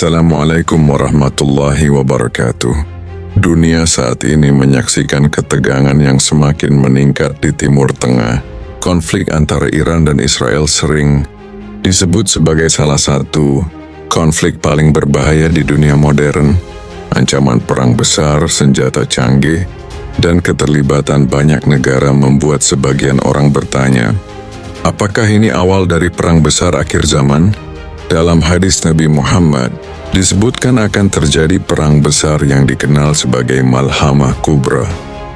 Assalamualaikum warahmatullahi wabarakatuh. Dunia saat ini menyaksikan ketegangan yang semakin meningkat di Timur Tengah. Konflik antara Iran dan Israel sering disebut sebagai salah satu konflik paling berbahaya di dunia modern. Ancaman perang besar, senjata canggih, dan keterlibatan banyak negara membuat sebagian orang bertanya, apakah ini awal dari perang besar akhir zaman? Dalam hadis Nabi Muhammad, disebutkan akan terjadi perang besar yang dikenal sebagai Malhamah Kubra.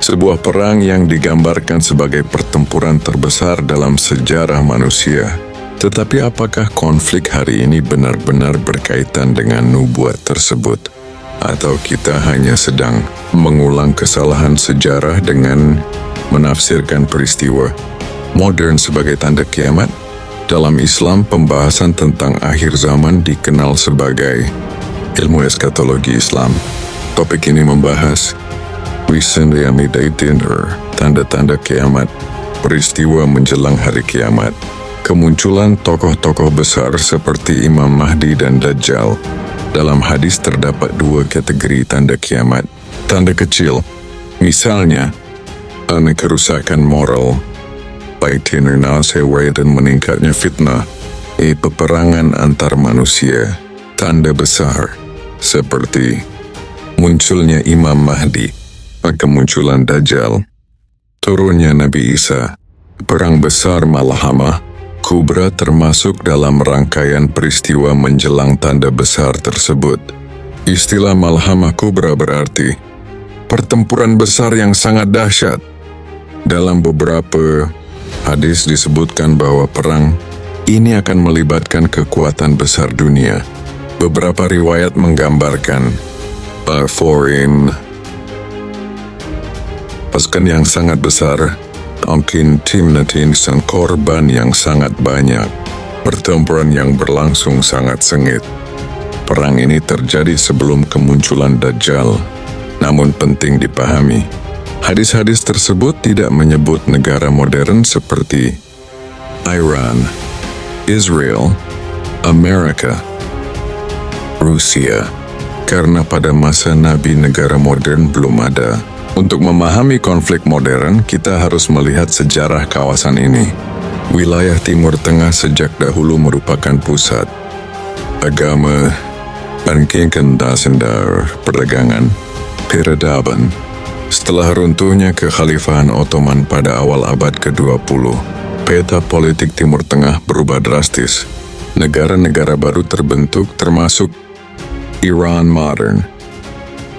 Sebuah perang yang digambarkan sebagai pertempuran terbesar dalam sejarah manusia. Tetapi apakah konflik hari ini benar-benar berkaitan dengan nubuat tersebut? Atau kita hanya sedang mengulang kesalahan sejarah dengan menafsirkan peristiwa modern sebagai tanda kiamat? Dalam Islam, pembahasan tentang akhir zaman dikenal sebagai ilmu eskatologi Islam. Topik ini membahas recent dating tanda-tanda kiamat, peristiwa menjelang hari kiamat, kemunculan tokoh-tokoh besar seperti Imam Mahdi dan Dajjal. Dalam hadis terdapat dua kategori tanda kiamat. Tanda kecil, misalnya, kerusakan moral, internal sewa dan meningkatnya fitnah, peperangan antar manusia. Tanda besar, seperti munculnya Imam Mahdi, kemunculan Dajjal, turunnya Nabi Isa. Perang besar Malhamah Kubra termasuk dalam rangkaian peristiwa menjelang tanda besar tersebut. Istilah Malhamah Kubra berarti pertempuran besar yang sangat dahsyat. Dalam beberapa hadis disebutkan bahwa perang ini akan melibatkan kekuatan besar dunia. Beberapa riwayat menggambarkan foreign pasukan yang sangat besar, mungkin timnatin dan korban yang sangat banyak. Pertempuran yang berlangsung sangat sengit. Perang ini terjadi sebelum kemunculan Dajjal. Namun penting dipahami, hadis-hadis tersebut tidak menyebut negara modern seperti Iran, Israel, Amerika, Rusia, karena pada masa Nabi negara modern belum ada. Untuk memahami konflik modern, kita harus melihat sejarah kawasan ini. Wilayah Timur Tengah sejak dahulu merupakan pusat agama, banking dan perdagangan, peradaban. Setelah runtuhnya kekhalifahan Ottoman pada awal abad ke-20, peta politik Timur Tengah berubah drastis. Negara-negara baru terbentuk termasuk Iran modern,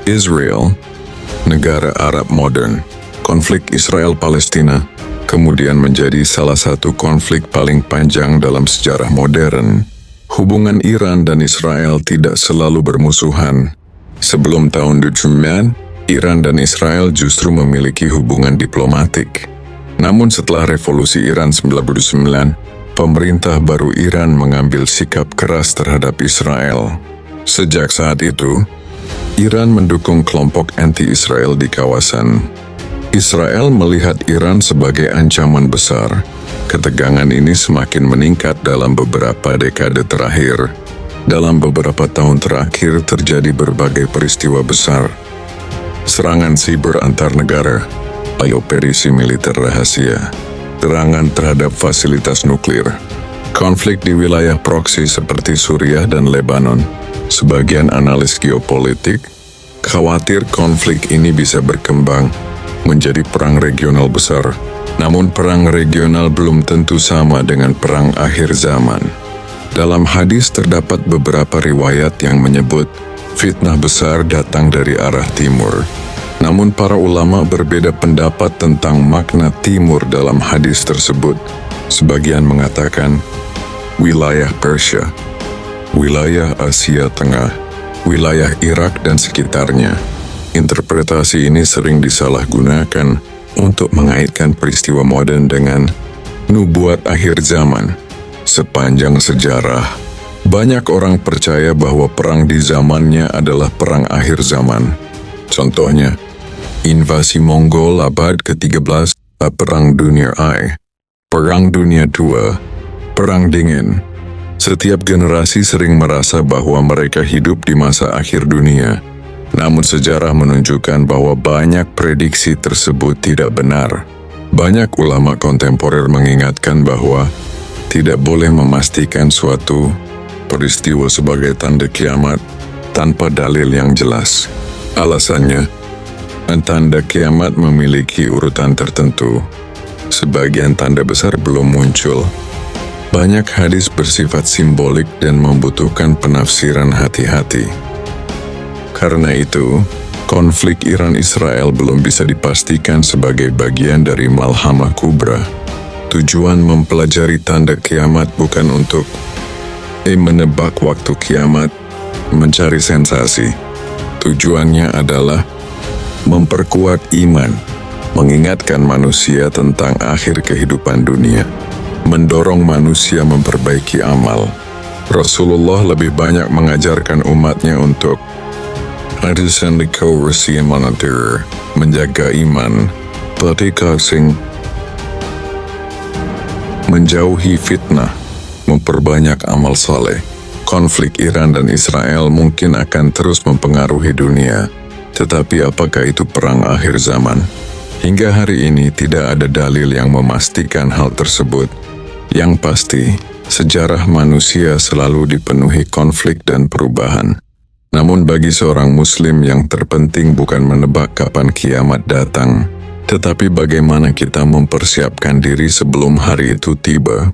Israel, negara Arab modern. Konflik Israel-Palestina kemudian menjadi salah satu konflik paling panjang dalam sejarah modern. Hubungan Iran dan Israel tidak selalu bermusuhan. Sebelum tahun 2000, Iran dan Israel justru memiliki hubungan diplomatik. Namun setelah revolusi Iran 99, pemerintah baru Iran mengambil sikap keras terhadap Israel. Sejak saat itu, Iran mendukung kelompok anti-Israel di kawasan. Israel melihat Iran sebagai ancaman besar. Ketegangan ini semakin meningkat dalam beberapa dekade terakhir. Dalam beberapa tahun terakhir terjadi berbagai peristiwa besar. Serangan siber antar negara, operasi militer rahasia, serangan terhadap fasilitas nuklir, konflik di wilayah proksi seperti Suriah dan Lebanon. Sebagian analis geopolitik khawatir konflik ini bisa berkembang menjadi perang regional besar. Namun perang regional belum tentu sama dengan perang akhir zaman. Dalam hadis terdapat beberapa riwayat yang menyebut fitnah besar datang dari arah timur. Namun para ulama berbeda pendapat tentang makna timur dalam hadis tersebut. Sebagian mengatakan wilayah Persia, wilayah Asia Tengah, wilayah Irak dan sekitarnya. Interpretasi ini sering disalahgunakan untuk mengaitkan peristiwa modern dengan nubuat akhir zaman. Sepanjang sejarah, banyak orang percaya bahwa perang di zamannya adalah perang akhir zaman. Contohnya, invasi Mongol abad ke-13, Perang Dunia I, Perang Dunia II, Perang Dingin, Setiap generasi sering merasa bahwa mereka hidup di masa akhir dunia. Namun sejarah menunjukkan bahwa banyak prediksi tersebut tidak benar. Banyak ulama kontemporer mengingatkan bahwa tidak boleh memastikan suatu peristiwa sebagai tanda kiamat tanpa dalil yang jelas. Alasannya, tanda kiamat memiliki urutan tertentu. Sebagian tanda besar belum muncul. Banyak hadis bersifat simbolik dan membutuhkan penafsiran hati-hati. Karena itu, konflik Iran-Israel belum bisa dipastikan sebagai bagian dari Malhamah Kubra. Tujuan mempelajari tanda kiamat bukan untuk menebak waktu kiamat, mencari sensasi. Tujuannya adalah memperkuat iman, mengingatkan manusia tentang akhir kehidupan dunia, mendorong manusia memperbaiki amal. Rasulullah lebih banyak mengajarkan umatnya untuk adisen dikoreksi monitor, menjaga iman, berarti kasing, menjauhi fitnah, memperbanyak amal saleh. Konflik Iran dan Israel mungkin akan terus mempengaruhi dunia. Tetapi apakah itu perang akhir zaman? Hingga hari ini tidak ada dalil yang memastikan hal tersebut. Yang pasti, sejarah manusia selalu dipenuhi konflik dan perubahan. Namun bagi seorang muslim yang terpenting bukan menebak kapan kiamat datang, tetapi bagaimana kita mempersiapkan diri sebelum hari itu tiba.